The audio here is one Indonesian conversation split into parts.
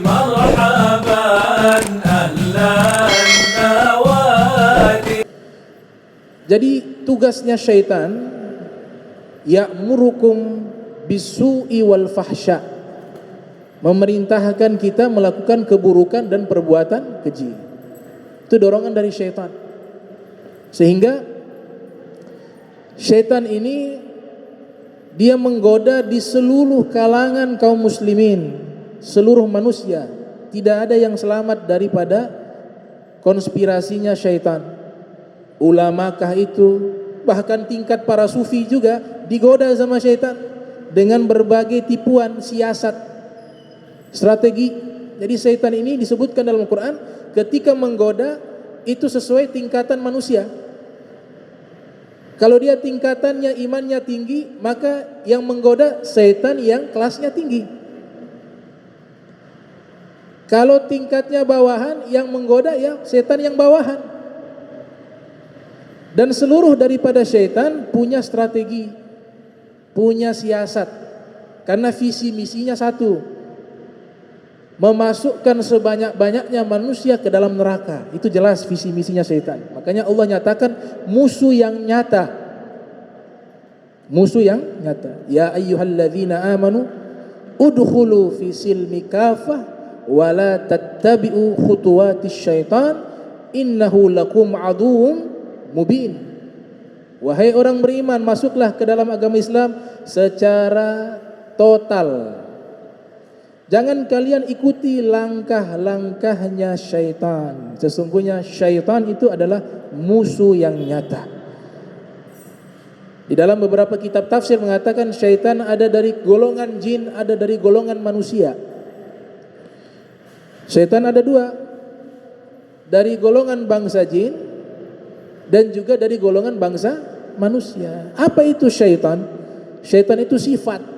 Marhaban ahlan nawadi. Jadi tugasnya syaitan ya'murukum bisu'i wal fahsya, memerintahkan kita melakukan keburukan dan perbuatan keji. Itu dorongan dari syaitan. Sehingga syaitan ini dia menggoda di seluruh kalangan kaum muslimin, seluruh manusia. Tidak ada yang selamat daripada konspirasinya syaitan. Ulamakah itu, bahkan tingkat para sufi juga digoda sama syaitan dengan berbagai tipuan, siasat, strategi. Jadi syaitan ini disebutkan dalam Al-Quran ketika menggoda itu sesuai tingkatan manusia. Kalau dia tingkatannya imannya tinggi, maka yang menggoda syaitan yang kelasnya tinggi. Kalau tingkatnya bawahan, yang menggoda ya syaitan yang bawahan. Dan seluruh daripada syaitan punya strategi, punya siasat. Karena visi misinya satu, memasukkan sebanyak-banyaknya manusia ke dalam neraka. Itu jelas visi misinya syaitan. Makanya Allah nyatakan musuh yang nyata. Musuh yang nyata. Ya ayyuhalladzina amanu udkhulu fi silmi kafah wa la tattabi'u khutuwatis syaitan innahu lakum aduwwum mubin. Wahai orang beriman, masuklah ke dalam agama Islam secara total. Jangan kalian ikuti langkah-langkahnya syaitan. Sesungguhnya syaitan itu adalah musuh yang nyata. Di dalam beberapa kitab tafsir mengatakan syaitan ada dari golongan jin, ada dari golongan manusia. Syaitan ada dua, dari golongan bangsa jin dan juga dari golongan bangsa manusia. Apa itu syaitan? Syaitan itu sifat.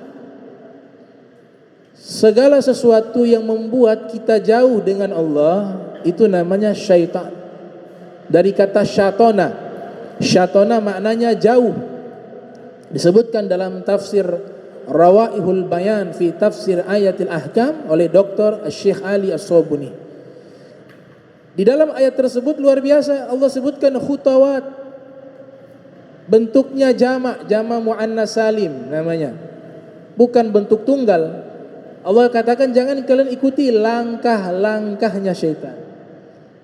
Segala sesuatu yang membuat kita jauh dengan Allah itu namanya syaitan. Dari kata syatona. Syatona maknanya jauh. Disebutkan dalam tafsir Rawaihul Bayan fi Tafsir Ayatil Ahkam oleh Dr. Syekh Ali As-Sobuni. Di dalam ayat tersebut luar biasa Allah sebutkan khutawat. Bentuknya jamak muannas salim namanya. Bukan bentuk tunggal. Allah katakan jangan kalian ikuti langkah-langkahnya syaitan.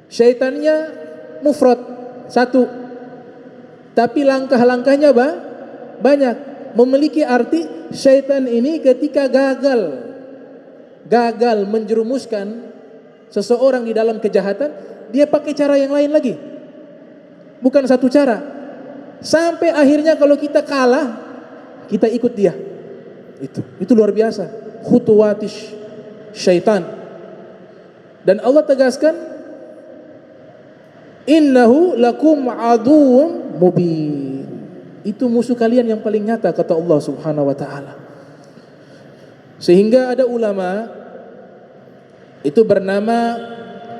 Syaitannya mufrad, satu. Tapi langkah-langkahnya banyak. Memiliki arti syaitan ini ketika gagal menjerumuskan seseorang di dalam kejahatan, dia pakai cara yang lain lagi. Bukan satu cara. Sampai akhirnya kalau kita kalah, kita ikut dia. Itu luar biasa. Khutuwatish syaitan. Dan Allah tegaskan innahu lakum aduwwum mubin. Itu musuh kalian yang paling nyata kata Allah Subhanahu wa taala. Sehingga ada ulama itu bernama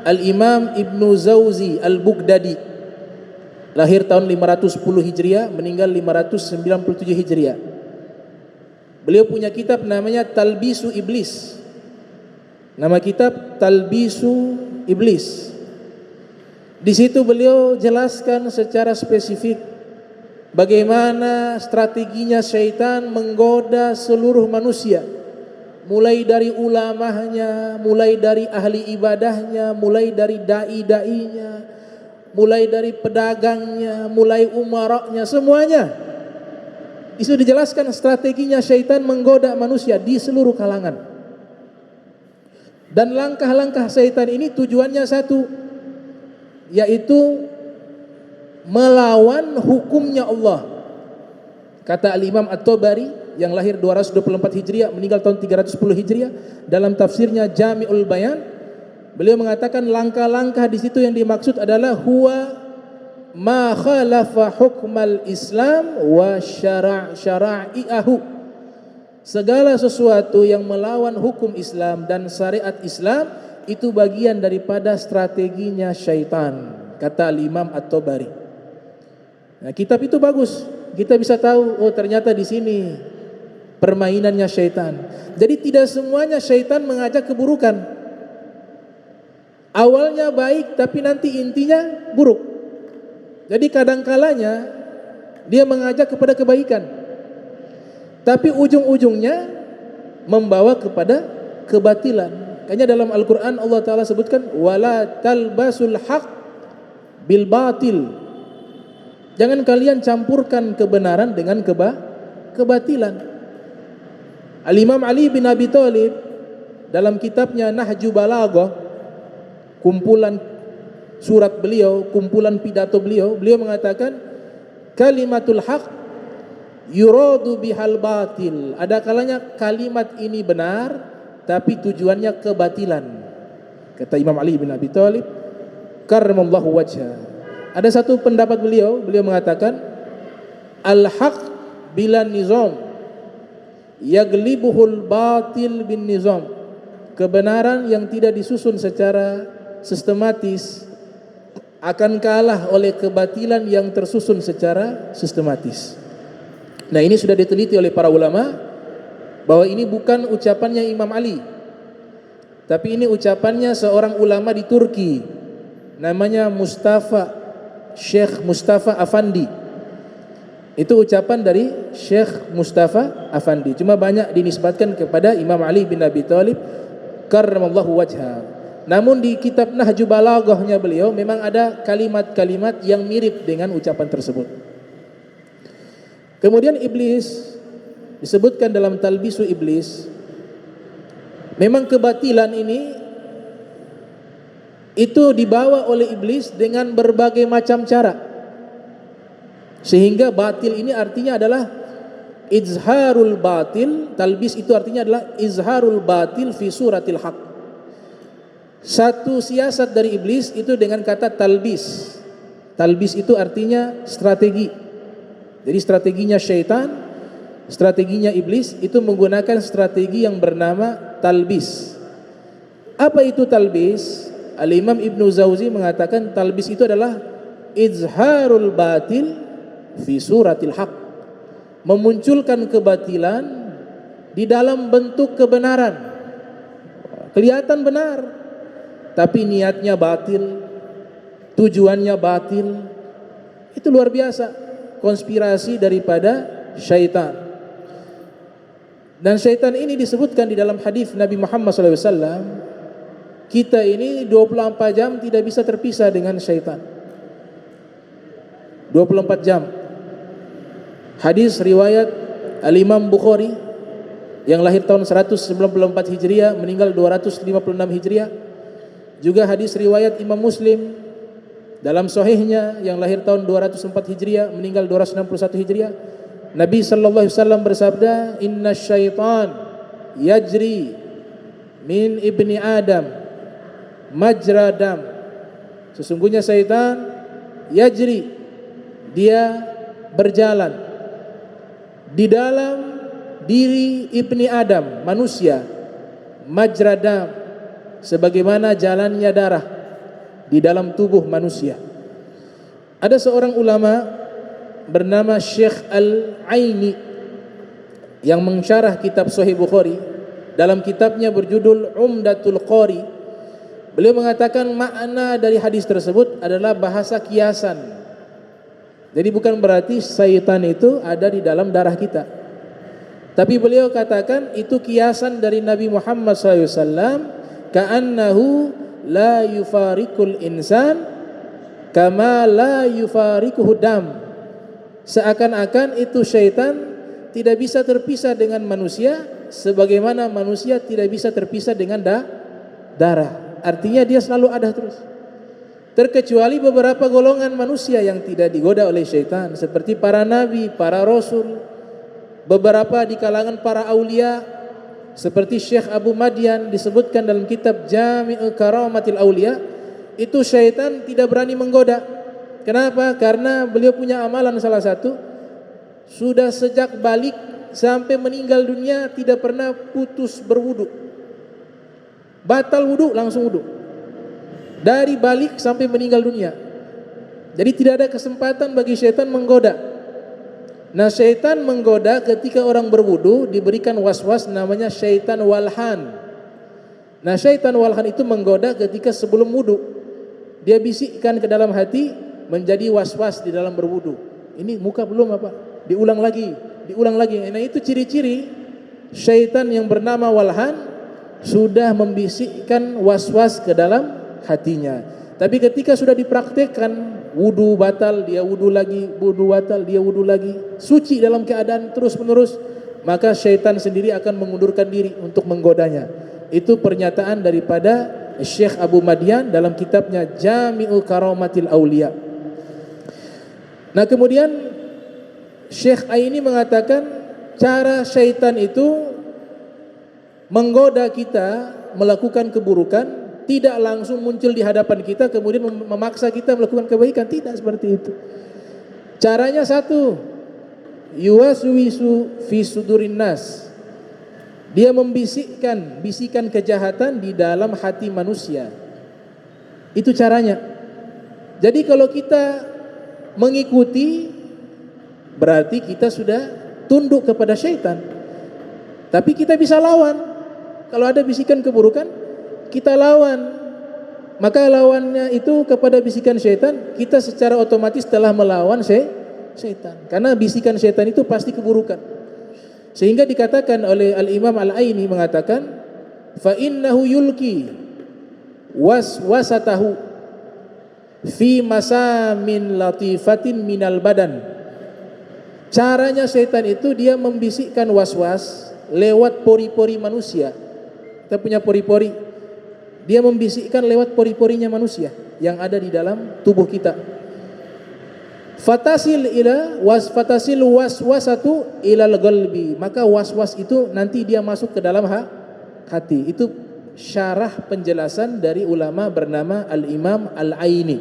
Al-Imam Ibnu Zawzi Al-Bughdadi, lahir tahun 510 Hijriah, meninggal 597 Hijriah. Beliau punya kitab namanya Talbisu Iblis. Nama kitab Talbisu Iblis. Di situ beliau jelaskan secara spesifik bagaimana strateginya syaitan menggoda seluruh manusia. Mulai dari ulamahnya, mulai dari ahli ibadahnya, mulai dari dai-dainya, mulai dari pedagangnya, mulai umaranya, semuanya. Itu dijelaskan strateginya syaitan menggoda manusia di seluruh kalangan. Dan langkah-langkah syaitan ini tujuannya satu, yaitu melawan hukumnya Allah. Kata Al-Imam At-Tabari yang lahir 224 Hijriah, meninggal tahun 310 Hijriah, dalam tafsirnya Jami'ul Bayan, beliau mengatakan langkah-langkah di situ yang dimaksud adalah huwa ma khalafa hukmal Islam wa syara'i'ahu. Segala sesuatu yang melawan hukum Islam dan syariat Islam itu bagian daripada strateginya syaitan, kata Imam At-Tabari. Nah, kitab itu bagus. Kita bisa tahu, oh ternyata di sini permainannya syaitan. Jadi tidak semuanya syaitan mengajak keburukan. Awalnya baik tapi nanti intinya buruk. Jadi kadangkalanya dia mengajak kepada kebaikan, tapi ujung-ujungnya membawa kepada kebatilan. Kayaknya dalam Al-Quran Allah Ta'ala sebutkan wala talbasul haq bil batil. Jangan kalian campurkan kebenaran dengan kebatilan. Al-Imam Ali bin Abi Thalib dalam kitabnya Nahju Balaghah, kumpulan surat beliau, kumpulan pidato beliau, beliau mengatakan kalimatul haq yuradu bihal batil. Ada kalanya kalimat ini benar tapi tujuannya kebatilan. Kata Imam Ali bin Abi Thalib karramallahu wajha. Ada satu pendapat beliau mengatakan al-haq bila nizam yaglibuhul batil bin nizam. Kebenaran yang tidak disusun secara sistematis akan kalah oleh kebatilan yang tersusun secara sistematis. Nah, ini sudah diteliti oleh para ulama bahwa ini bukan ucapannya Imam Ali, tapi ini ucapannya seorang ulama di Turki, namanya Syekh Mustafa Afandi. Itu ucapan dari Syekh Mustafa Afandi, cuma banyak dinisbatkan kepada Imam Ali bin Abi Thalib karramallahu wajha. Namun di kitab Nahju Balaghahnya beliau memang ada kalimat-kalimat yang mirip dengan ucapan tersebut. Kemudian iblis disebutkan dalam Talbisu Iblis. Memang kebatilan ini itu dibawa oleh iblis dengan berbagai macam cara, sehingga batil ini artinya adalah izharul batil. Talbis itu artinya adalah izharul batil fi suratil haq. Satu siasat dari iblis itu dengan kata talbis. Talbis itu artinya strategi. Jadi strateginya syaitan, strateginya iblis itu menggunakan strategi yang bernama talbis. Apa itu talbis? Al-Imam Ibnu Zawzi mengatakan talbis itu adalah izharul batil fi suratil haq. Memunculkan kebatilan di dalam bentuk kebenaran. Kelihatan benar, tapi niatnya batil, tujuannya batil. Itu luar biasa konspirasi daripada syaitan. Dan syaitan ini disebutkan di dalam hadis Nabi Muhammad SAW, kita ini 24 jam tidak bisa terpisah dengan syaitan. 24 jam. Hadis riwayat Al-Imam Bukhari yang lahir tahun 194 Hijriah, meninggal 256 Hijriah. Juga hadis riwayat Imam Muslim dalam sahihnya yang lahir tahun 204 Hijriah, meninggal 261 Hijriah. Nabi sallallahu alaihi wasallam bersabda, "Inna syaitan yajri min ibni Adam majra dam." Sesungguhnya syaitan yajri, dia berjalan di dalam diri ibni Adam, manusia, majra dam, sebagaimana jalannya darah di dalam tubuh manusia. Ada seorang ulama bernama Syekh Al-Aini yang mensyarah kitab Sahih Bukhari. Dalam kitabnya berjudul Umdatul Qari, beliau mengatakan makna dari hadis tersebut adalah bahasa kiasan. Jadi bukan berarti syaitan itu ada di dalam darah kita, tapi beliau katakan itu kiasan dari Nabi Muhammad SAW. Ka'annahu la yufarikul insan kama la yufarikuhu dam. Seakan-akan itu syaitan tidak bisa terpisah dengan manusia sebagaimana manusia tidak bisa terpisah dengan darah. Artinya dia selalu ada terus. Terkecuali beberapa golongan manusia yang tidak digoda oleh syaitan, seperti para nabi, para rasul, beberapa di kalangan para aulia seperti Syekh Abu Madian disebutkan dalam kitab Jami'u Karamatil Aulia. Itu syaitan tidak berani menggoda. Kenapa? Karena beliau punya amalan salah satu, sudah sejak balik sampai meninggal dunia tidak pernah putus berwudu. Batal wudu langsung wudu, dari balik sampai meninggal dunia. Jadi tidak ada kesempatan bagi syaitan menggoda. Nah, syaitan menggoda ketika orang berwudu diberikan was-was namanya syaitan walhan. Nah, syaitan walhan itu menggoda ketika sebelum wudu. Dia bisikkan ke dalam hati, menjadi was-was di dalam berwudu. Ini muka belum apa? Diulang lagi, diulang lagi. Nah, itu ciri-ciri syaitan yang bernama walhan sudah membisikkan was-was ke dalam hatinya. Tapi ketika sudah dipraktekkan, wudu batal, dia wudu lagi, wudu batal, dia wudu lagi, suci dalam keadaan terus-menerus, maka syaitan sendiri akan mengundurkan diri untuk menggodanya. Itu pernyataan daripada Syekh Abu Madian dalam kitabnya Jami'u Karamatil Aulia. Nah, kemudian Syekh Aini mengatakan cara syaitan itu menggoda kita melakukan keburukan, tidak langsung muncul di hadapan kita kemudian memaksa kita melakukan kebaikan, tidak seperti itu. Caranya satu, yuwaswisu fi sudurin nas. Dia membisikkan bisikan kejahatan di dalam hati manusia. Itu caranya. Jadi kalau kita mengikuti, berarti kita sudah tunduk kepada syaitan. Tapi kita bisa lawan. Kalau ada bisikan keburukan, kita lawan. Maka lawannya itu kepada bisikan syaitan, kita secara otomatis telah melawan syaitan. Karena bisikan syaitan itu pasti keburukan. Sehingga dikatakan oleh Al-Imam Al-Aini mengatakan, fa innahu yulki waswasatahu fi masamin latifatin minal badan. Caranya syaitan itu dia membisikkan was-was lewat pori-pori manusia. Kita punya pori-pori. Dia membisikkan lewat pori-porinya manusia yang ada di dalam tubuh kita. Fatasil waswasatu ilal qalbi, maka was-was itu nanti dia masuk ke dalam hati. Itu syarah penjelasan dari ulama bernama Al-Imam Al-Aini.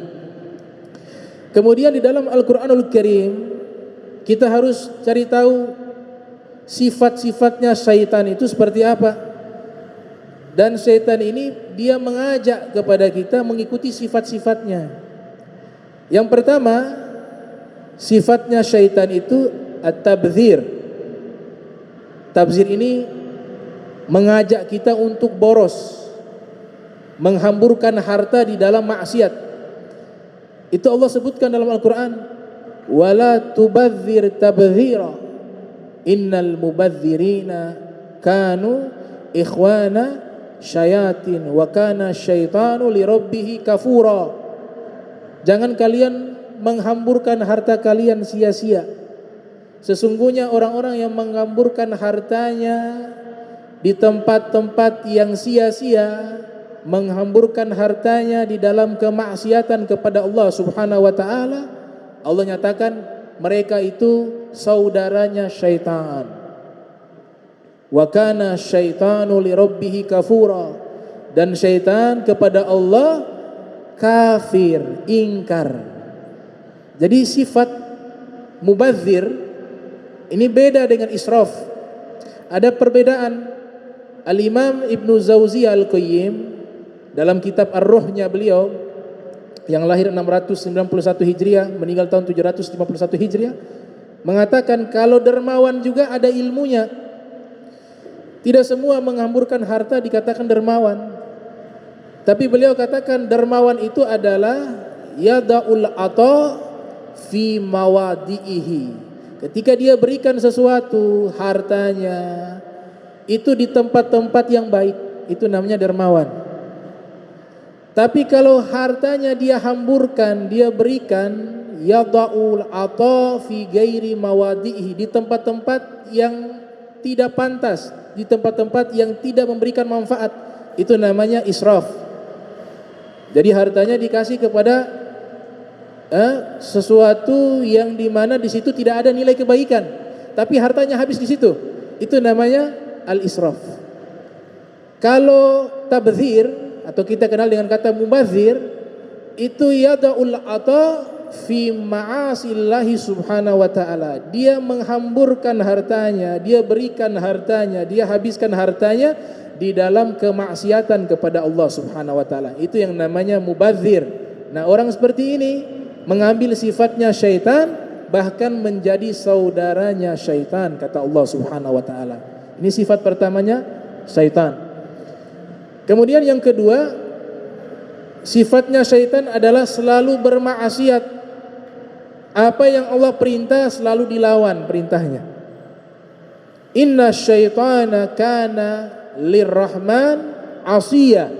Kemudian di dalam Al-Qur'anul Karim kita harus cari tahu sifat-sifatnya syaitan itu seperti apa. Dan syaitan ini dia mengajak kepada kita mengikuti sifat-sifatnya. Yang pertama, sifatnya syaitan itu at-tabdzir. Tabdzir ini mengajak kita untuk boros, menghamburkan harta di dalam maksiat. Itu Allah sebutkan dalam Al-Quran, wala tubadzir tabdzira innal mubadzirina kanu ikhwana syayatin wa kana syaitanu lirabbih kafura. Jangan kalian menghamburkan harta kalian sia-sia. Sesungguhnya orang-orang yang menghamburkan hartanya di tempat-tempat yang sia-sia, menghamburkan hartanya di dalam kemaksiatan kepada Allah Subhanahu wa taala, Allah nyatakan mereka itu saudaranya syaitan. Wa kana syaitanu lirabbih kafura, dan syaitan kepada Allah kafir, ingkar. Jadi sifat mubadzir ini beda dengan israf. Ada perbedaan. Al-Imam Ibnu Zauziyah Al-Qayyim dalam kitab Ar-Ruhnya beliau yang lahir 691 Hijriah, meninggal tahun 751 Hijriah, mengatakan kalau dermawan juga ada ilmunya. Tidak semua menghamburkan harta dikatakan dermawan. Tapi beliau katakan dermawan itu adalah yada'ul ata fi mawadi'ihi. Ketika dia berikan sesuatu, hartanya itu di tempat-tempat yang baik, itu namanya dermawan. Tapi kalau hartanya dia hamburkan, dia berikan, yada'ul ata fi ghairi mawadi'ihi, di tempat-tempat yang tidak pantas, di tempat-tempat yang tidak memberikan manfaat, itu namanya israf. Jadi hartanya dikasih kepada sesuatu yang dimana di situ tidak ada nilai kebaikan, tapi hartanya habis di situ, itu namanya al-israf. Kalau tabdzir atau kita kenal dengan kata mubadzir, itu yada'ul ata fi ma'asillahi subhanahu wa ta'ala. Dia menghamburkan hartanya, dia berikan hartanya, dia habiskan hartanya di dalam kemaksiatan kepada Allah subhanahu wa ta'ala. Itu yang namanya mubadzir. Nah, orang seperti ini mengambil sifatnya syaitan, bahkan menjadi saudaranya syaitan, kata Allah subhanahu wa ta'ala. Ini sifat pertamanya syaitan. Kemudian yang kedua, sifatnya syaitan adalah selalu bermaksiat. Apa yang Allah perintah selalu dilawan perintahnya. Inna syaitana kana lirrahman asiyah.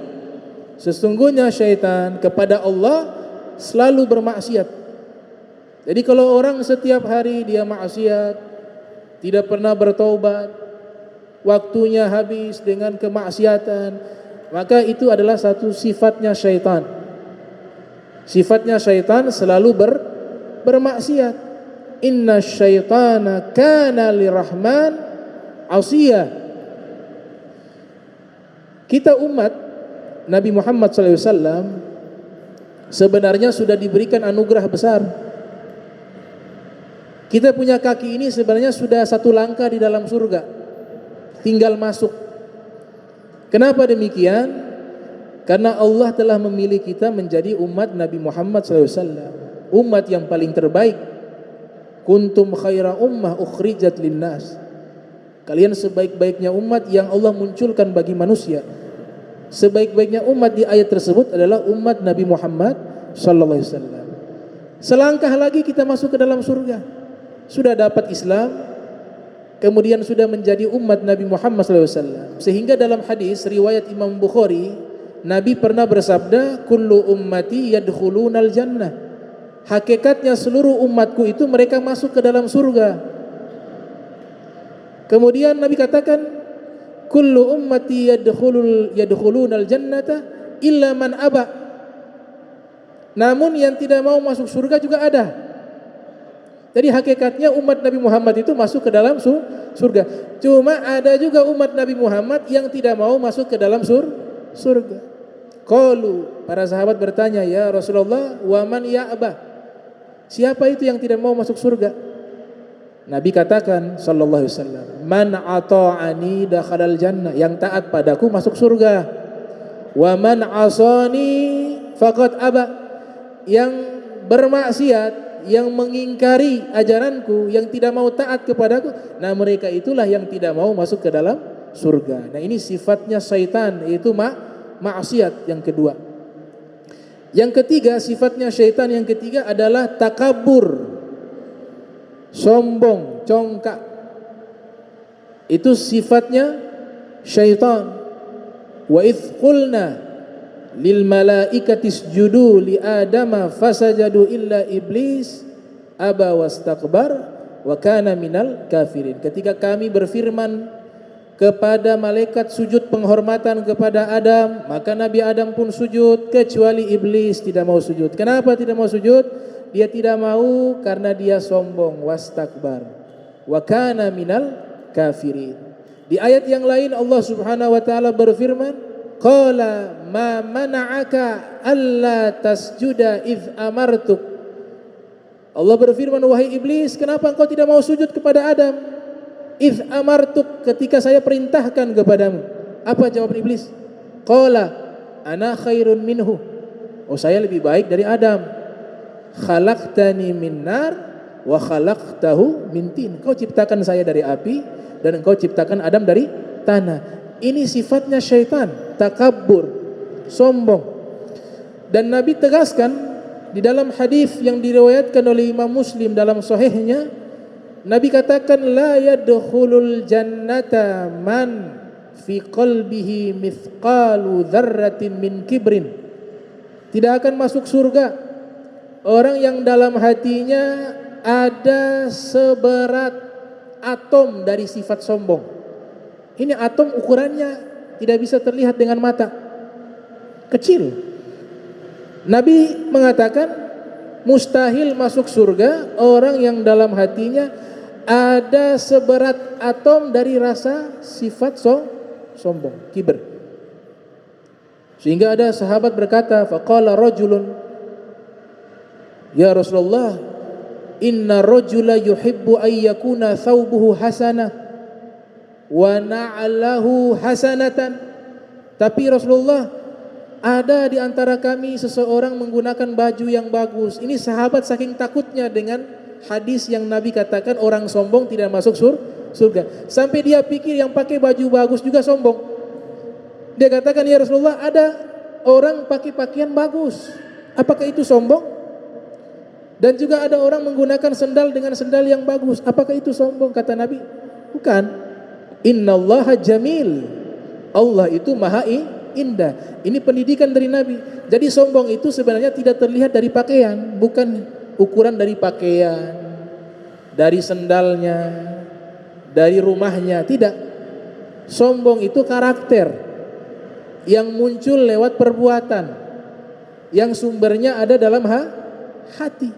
Sesungguhnya syaitan kepada Allah selalu bermaksiat. Jadi kalau orang setiap hari dia maksiat, tidak pernah bertaubat, waktunya habis dengan kemaksiatan, maka itu adalah satu sifatnya syaitan. Sifatnya syaitan selalu bermaksiat. Inna syaitana kana lirrahman asiyah. Kita umat Nabi Muhammad SAW sebenarnya sudah diberikan anugerah besar. Kita punya kaki ini sebenarnya sudah satu langkah di dalam surga, tinggal masuk. Kenapa demikian? Karena Allah telah memilih kita menjadi umat Nabi Muhammad SAW, umat yang paling terbaik. Kuntum khaira ummah ukhrijat linnas. Kalian sebaik-baiknya umat yang Allah munculkan bagi manusia. Sebaik-baiknya umat di ayat tersebut adalah umat Nabi Muhammad SAW. Selangkah lagi kita masuk ke dalam surga. Sudah dapat Islam, kemudian sudah menjadi umat Nabi Muhammad SAW. Sehingga dalam hadis riwayat Imam Bukhari, Nabi pernah bersabda, kullu ummati yadkhulunal jannah. Hakikatnya seluruh umatku itu mereka masuk ke dalam surga. Kemudian Nabi katakan, kullu ummati yadkhulunal jannata illa man aba. Namun yang tidak mau masuk surga juga ada. Jadi hakikatnya umat Nabi Muhammad itu masuk ke dalam surga. Cuma ada juga umat Nabi Muhammad yang tidak mau masuk ke dalam surga. Qalu, para sahabat bertanya, ya Rasulullah, wa man ya'ba? Siapa itu yang tidak mau masuk surga? Nabi katakan sallallahu alaihi wasallam, man ata'ani dakhalal jannah, yang taat padaku masuk surga. Wa man asani faqad aba, yang bermaksiat, yang mengingkari ajaranku, yang tidak mau taat kepadaku, nah mereka itulah yang tidak mau masuk ke dalam surga. Nah ini sifatnya syaitan, yaitu maksiat yang kedua. Yang ketiga, sifatnya syaitan yang ketiga adalah takabur, sombong, congkak. Itu sifatnya syaitan. Wa idh qulna lil malaikati isjudu li adama fasajadu illa iblis aba wastakbar wa kana minal kafirin. Ketika kami berfirman kepada malaikat sujud penghormatan kepada Adam, maka Nabi Adam pun sujud, kecuali iblis tidak mau sujud. Kenapa tidak mau sujud? Dia tidak mau karena dia sombong, wastakbar wa kana minal kafirin. Di ayat yang lain Allah Subhanahu wa taala berfirman, qala ma mana'aka alla tasjuda idh amartuk. Allah berfirman, wahai iblis, kenapa engkau tidak mau sujud kepada Adam? Idh amartuk, ketika saya perintahkan kepadamu. Apa jawab iblis? Qala ana khairun minhu. Oh, saya lebih baik dari Adam. Khalaqtani min nar wa khalaqtahu min tin. Engkau ciptakan saya dari api dan engkau ciptakan Adam dari tanah. Ini sifatnya syaitan, takabur, sombong. Dan Nabi tegaskan di dalam hadis yang diriwayatkan oleh Imam Muslim dalam sahihnya, Nabi katakan, la yadkhulul jannata man fi qalbihi mithqalu dzarratin min kibrin. Tidak akan masuk surga orang yang dalam hatinya ada seberat atom dari sifat sombong. Ini atom ukurannya tidak bisa terlihat dengan mata, kecil. Nabi mengatakan mustahil masuk surga orang yang dalam hatinya ada seberat atom dari rasa sifat sombong, kibir. Sehingga ada sahabat berkata, faqala rajulun, ya Rasulullah, inna rajula yuhibbu ayyakuna thawbuhu hasanah wa na'lahu hasanatan. Tapi Rasulullah, ada di antara kami seseorang menggunakan baju yang bagus. Ini sahabat saking takutnya dengan hadis yang Nabi katakan orang sombong tidak masuk surga, sampai dia pikir yang pakai baju bagus juga sombong. Dia katakan, ya Rasulullah, ada orang pakai pakaian bagus, apakah itu sombong? Dan juga ada orang menggunakan sendal dengan sendal yang bagus, apakah itu sombong? Kata Nabi, bukan. Innallaha jamil, Allah itu maha indah. Ini pendidikan dari Nabi. Jadi sombong itu sebenarnya tidak terlihat dari pakaian, bukan ukuran dari pakaian, dari sendalnya, dari rumahnya, tidak. Sombong itu karakter yang muncul lewat perbuatan, yang sumbernya ada dalam hati.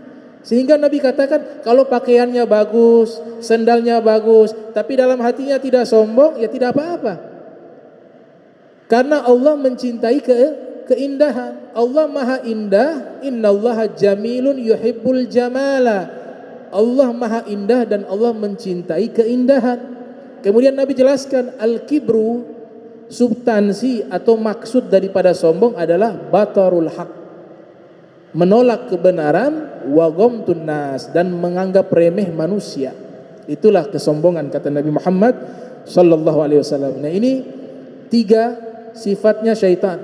Sehingga Nabi katakan, kalau pakaiannya bagus, sendalnya bagus, tapi dalam hatinya tidak sombong, ya tidak apa-apa. Karena Allah mencintai keindahan. Allah maha indah. Innallaha jamilun yuhibbul jamala. Allah maha indah dan Allah mencintai keindahan. Kemudian Nabi jelaskan, al-kibru, substansi atau maksud daripada sombong adalah batarul haq, menolak kebenaran, wa ghamtun nas, dan menganggap remeh manusia. Itulah kesombongan, kata Nabi Muhammad sallallahu alaihi wasallam. Nah, ini 3 sifatnya syaitan.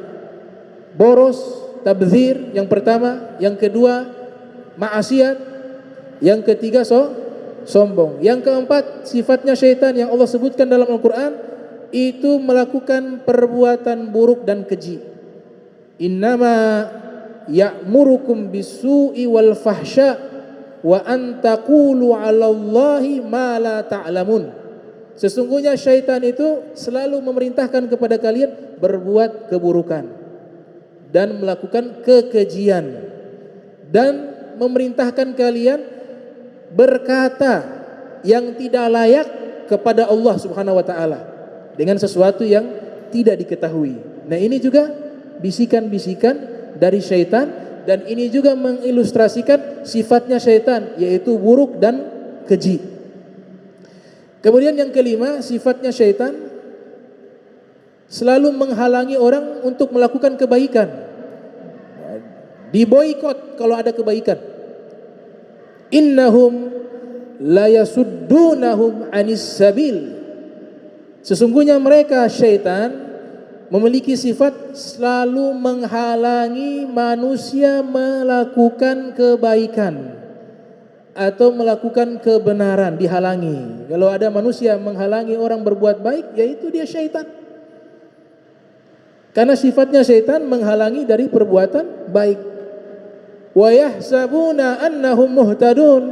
Boros, tabdzir yang pertama, yang kedua maksiat, yang ketiga sombong. Yang keempat sifatnya syaitan yang Allah sebutkan dalam Al-Qur'an, itu melakukan perbuatan buruk dan keji. Innama ya'murukum bisu'i wal fahsya wa an taqulu 'alallahi ma la ta'lamun. Sesungguhnya syaitan itu selalu memerintahkan kepada kalian berbuat keburukan dan melakukan kekejian, dan memerintahkan kalian berkata yang tidak layak kepada Allah Subhanahu wa taala dengan sesuatu yang tidak diketahui. Nah, ini juga bisikan-bisikan dari syaitan, dan ini juga mengilustrasikan sifatnya syaitan, yaitu buruk dan keji. Kemudian yang kelima, sifatnya syaitan selalu menghalangi orang untuk melakukan kebaikan. Diboikot kalau ada kebaikan. Innahum la yasuddunahum anis sabil. Sesungguhnya mereka syaitan memiliki sifat selalu menghalangi manusia melakukan kebaikan atau melakukan kebenaran, dihalangi. Kalau ada manusia menghalangi orang berbuat baik, yaitu dia syaitan. Karena sifatnya syaitan menghalangi dari perbuatan baik. Wa yahsabuna annahum muhtadun,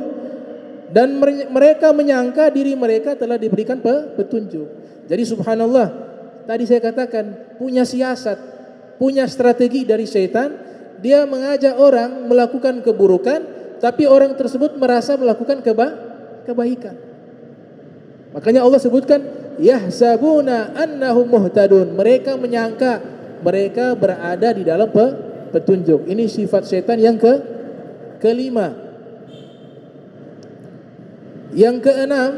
dan mereka menyangka diri mereka telah diberikan petunjuk. Jadi subhanallah, tadi saya katakan punya siasat, punya strategi dari syaitan. Dia mengajak orang melakukan keburukan, tapi orang tersebut merasa melakukan kebaikan. Makanya Allah sebutkan yahsabuna annahum muhtadun. Mereka menyangka mereka berada di dalam petunjuk. Ini sifat syaitan yang kelima. Yang keenam,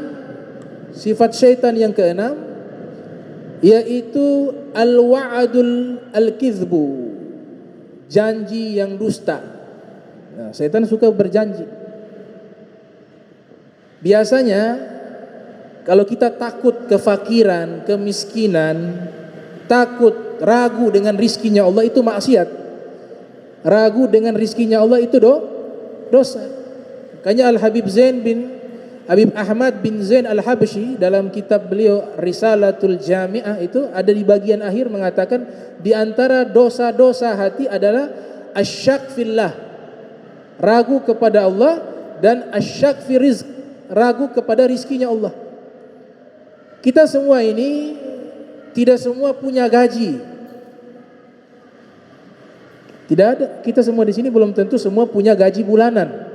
sifat syaitan yang keenam, yaitu al-wa'adul al-kizbu, janji yang dusta. Nah, setan suka berjanji. Biasanya kalau kita takut kefakiran, kemiskinan, takut, ragu dengan rizkinya Allah, itu maksiat. Ragu dengan rizkinya Allah itu dosa. Makanya Habib Ahmad bin Zain Al-Habsyi dalam kitab beliau Risalatul Jami'ah itu ada di bagian akhir mengatakan, di antara dosa-dosa hati adalah asyak fillah, ragu kepada Allah, dan asyak fi rizq, ragu kepada rizkinya Allah. Kita semua ini tidak semua punya gaji. Tidak ada, kita semua di sini belum tentu semua punya gaji bulanan.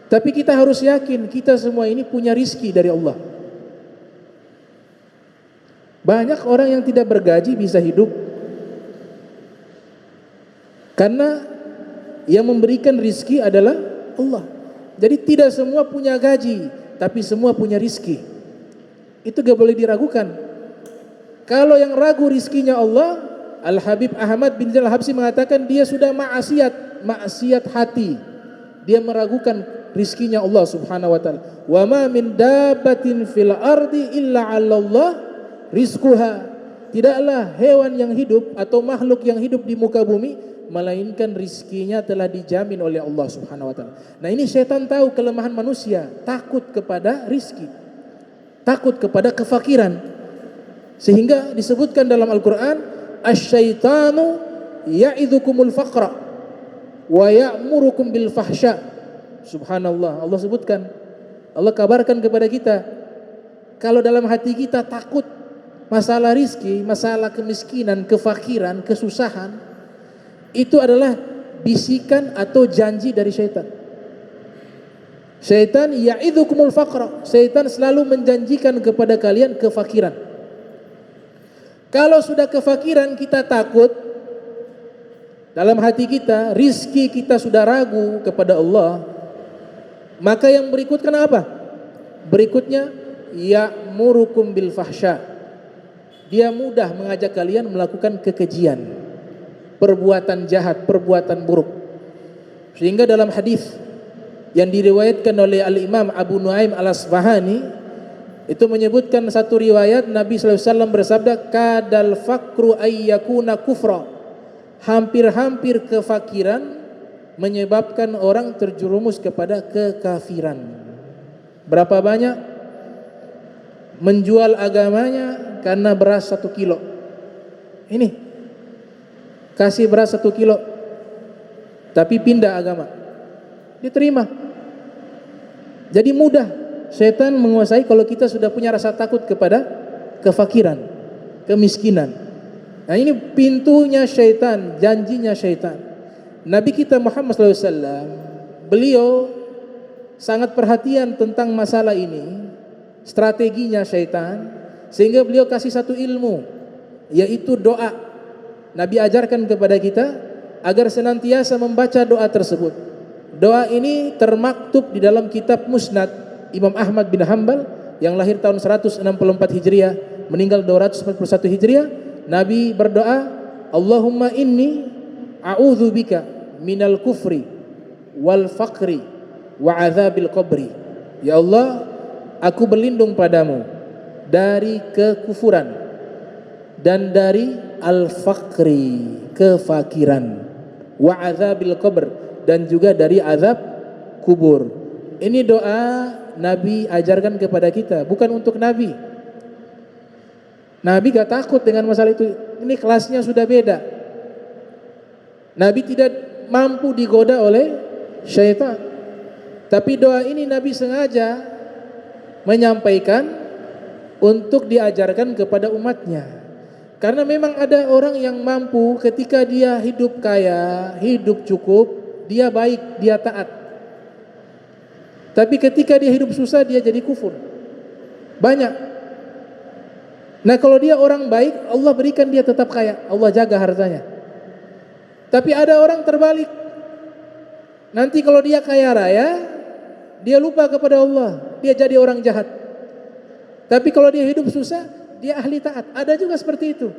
Tapi kita harus yakin kita semua ini punya rizki dari Allah. Banyak orang yang tidak bergaji bisa hidup karena yang memberikan rizki adalah Allah. Jadi tidak semua punya gaji, tapi semua punya rizki. Itu gak boleh diragukan. Kalau yang ragu rizkinya Allah, Al-Habib Ahmad bin Zain Al-Habsyi mengatakan dia sudah maksiat hati. Dia meragukan rizkinya Allah Subhanahu wa taala. Wa ma min dabbatin fil ardi illa 'ala Allah rizquha. tidaklah hewan yang hidup atau makhluk yang hidup di muka bumi melainkan rizkinya telah dijamin oleh Allah Subhanahu wa taala. Nah, ini syaitan tahu kelemahan manusia, takut kepada rizki, takut kepada kefakiran. Sehingga disebutkan dalam Al-Qur'an, asyaitanu ya'idzukumul faqra wa ya'murukum bil fahsya. Subhanallah, Allah sebutkan, Allah kabarkan kepada kita, kalau dalam hati kita takut masalah rizki, masalah kemiskinan, kefakiran, kesusahan, itu adalah bisikan atau janji dari syaitan. Syaitan ya'idzukumul faqra, syaitan selalu menjanjikan kepada kalian kefakiran. Kalau sudah kefakiran, kita takut, dalam hati kita rizki kita sudah ragu kepada Allah, maka yang berikutnya apa? Berikutnya ya'murukum bil fahsya, dia mudah mengajak kalian melakukan kekejian, perbuatan jahat, perbuatan buruk. Sehingga dalam hadis yang diriwayatkan oleh Al-Imam Abu Nuaim Al-Asbahani, itu menyebutkan satu riwayat Nabi sallallahu alaihi wasallam bersabda, kadal fakru ayyakuna kufra, hampir-hampir kefakiran menyebabkan orang terjerumus kepada kekafiran. Berapa banyak menjual agamanya karena beras 1 kilo. Ini kasih beras 1 kilo, tapi pindah agama, diterima. Jadi mudah setan menguasai kalau kita sudah punya rasa takut kepada kefakiran, kemiskinan. Nah, ini pintunya syaitan, janjinya syaitan. Nabi kita Muhammad SAW, beliau sangat perhatian tentang masalah ini, strateginya syaitan, sehingga beliau kasih satu ilmu, yaitu doa. Nabi ajarkan kepada kita agar senantiasa membaca doa tersebut. Doa ini termaktub di dalam kitab Musnad Imam Ahmad bin Hanbal yang lahir tahun 164 Hijriah, meninggal 241 Hijriah. Nabi berdoa, Allahumma inni a'udzubika minal kufri wal faqri wa azabil qabri. Ya Allah, aku berlindung padamu dari kekufuran dan dari al-faqri, kefakiran, wa azabil qabr, dan juga dari azab kubur. Ini doa Nabi ajarkan kepada kita, bukan untuk Nabi. Nabi gak takut dengan masalah itu. Ini kelasnya sudah beda. Nabi tidak mampu digoda oleh syaitan. Tapi doa ini Nabi sengaja menyampaikan untuk diajarkan kepada umatnya. Karena memang ada orang yang mampu ketika dia hidup kaya, hidup cukup, dia baik, dia taat. Tapi ketika dia hidup susah, dia jadi kufur. Banyak. Nah, kalau dia orang baik, Allah berikan dia tetap kaya, Allah jaga hartanya. Tapi ada orang terbalik. Nanti kalau dia kaya raya, dia lupa kepada Allah, dia jadi orang jahat. Tapi kalau dia hidup susah, dia ahli taat. Ada juga seperti itu.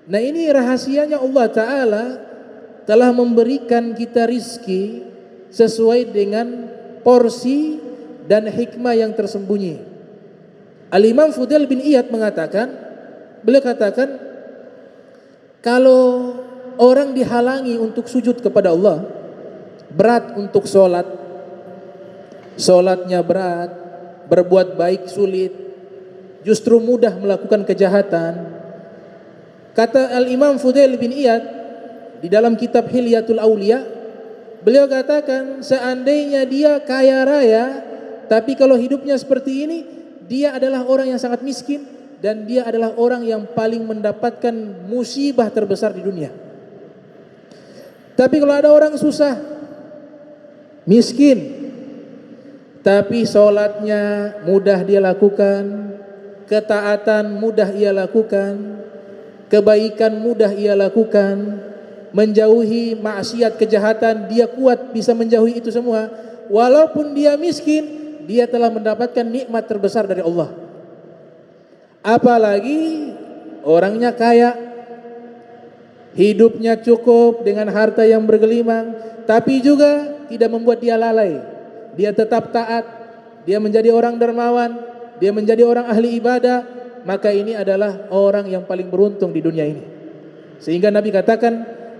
Nah, ini rahasianya Allah Ta'ala telah memberikan kita rizki sesuai dengan porsi dan hikmah yang tersembunyi. Al-Imam Fudail bin Iyad mengatakan, beliau katakan, kalau orang dihalangi untuk sujud kepada Allah, berat untuk sholat, sholatnya berat, berbuat baik sulit, justru mudah melakukan kejahatan. Kata Al-Imam Fudail bin Iyad di dalam kitab Hilyatul Aulia, beliau katakan, seandainya dia kaya raya, tapi kalau hidupnya seperti ini, dia adalah orang yang sangat miskin, dan dia adalah orang yang paling mendapatkan musibah terbesar di dunia. Tapi kalau ada orang susah, miskin, tapi sholatnya mudah dia lakukan, ketaatan mudah ia lakukan, kebaikan mudah ia lakukan, menjauhi maksiat kejahatan, dia kuat bisa menjauhi itu semua. Walaupun dia miskin, dia telah mendapatkan nikmat terbesar dari Allah. Apalagi orangnya kaya, hidupnya cukup dengan harta yang bergelimang, tapi juga tidak membuat dia lalai. Dia tetap taat, dia menjadi orang dermawan, dia menjadi orang ahli ibadah, maka ini adalah orang yang paling beruntung di dunia ini. Sehingga Nabi katakan,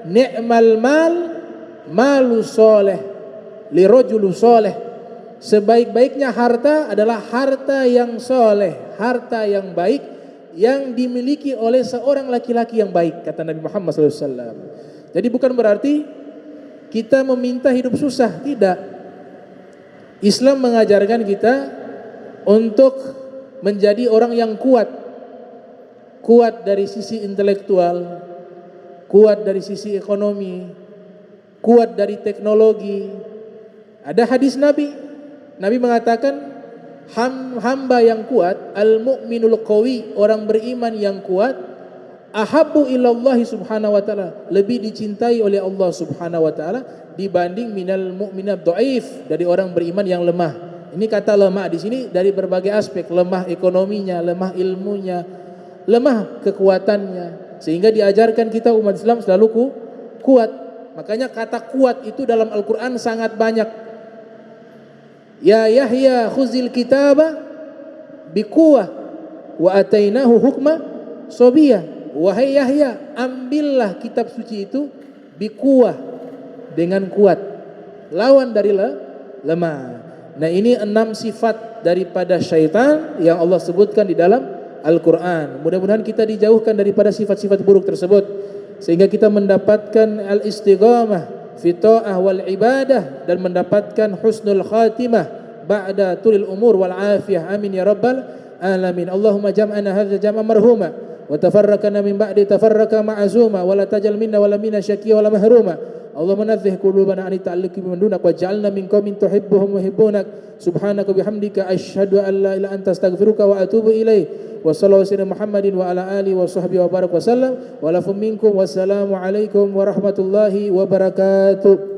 ni'mal mal malu soleh li rajulu soleh. Sebaik-baiknya harta adalah harta yang soleh, harta yang baik yang dimiliki oleh seorang laki-laki yang baik, kata Nabi Muhammad SAW. Jadi bukan berarti kita meminta hidup susah, tidak. Islam mengajarkan kita untuk menjadi orang yang kuat. Kuat dari sisi intelektual, kuat dari sisi ekonomi, kuat dari teknologi. Ada hadis Nabi mengatakan, hamba yang kuat, al-mu'minul qawi, orang beriman yang kuat, ahabbu ilallahi subhanahu wa ta'ala, lebih dicintai oleh Allah subhanahu wa ta'ala dibanding minal mu'minat dhaif, dari orang beriman yang lemah. Ini kata lemah di sini dari berbagai aspek, lemah ekonominya, lemah ilmunya, lemah kekuatannya, sehingga diajarkan kita umat Islam selalu kuat. Makanya kata kuat itu dalam Al-Quran sangat banyak. Ya Yahya khuzil kitaba biquwah wa atainahu hukma sobiyah. Wahai Yahya, ambillah kitab suci itu biquwah, dengan kuat, lawan dari lemah. Nah, ini 6 sifat daripada syaitan yang Allah sebutkan di dalam Al-Quran. Mudah-mudahan kita dijauhkan daripada sifat-sifat buruk tersebut, sehingga kita mendapatkan al-istiqamah fi ta'ah wal ibadah, dan mendapatkan husnul khatimah ba'da tulil umur wal afiyah. Amin ya rabbal alamin. Allahumma jam'ana hadza jam'an marhuma wa tafarraqana min ba'di tafarraqa ma'zuma wa la tajal minna wa la minna syaqiyya wa la mahruma. Allahumma nadhih qulubana an ta'alluqi biman dunak wa ja'alna min qaumin tuhibbuhum wa yuhibbunak. Subhanaka bihamdika asyhadu an la ilaha illa anta astaghfiruka wa atubu ilaik. Wa sallallahu alaihi Muhammadin wa ala alihi wa sahbihi wa barak wa sallam wa lakum minkum wassalamu alaikum warahmatullahi wabarakatuh.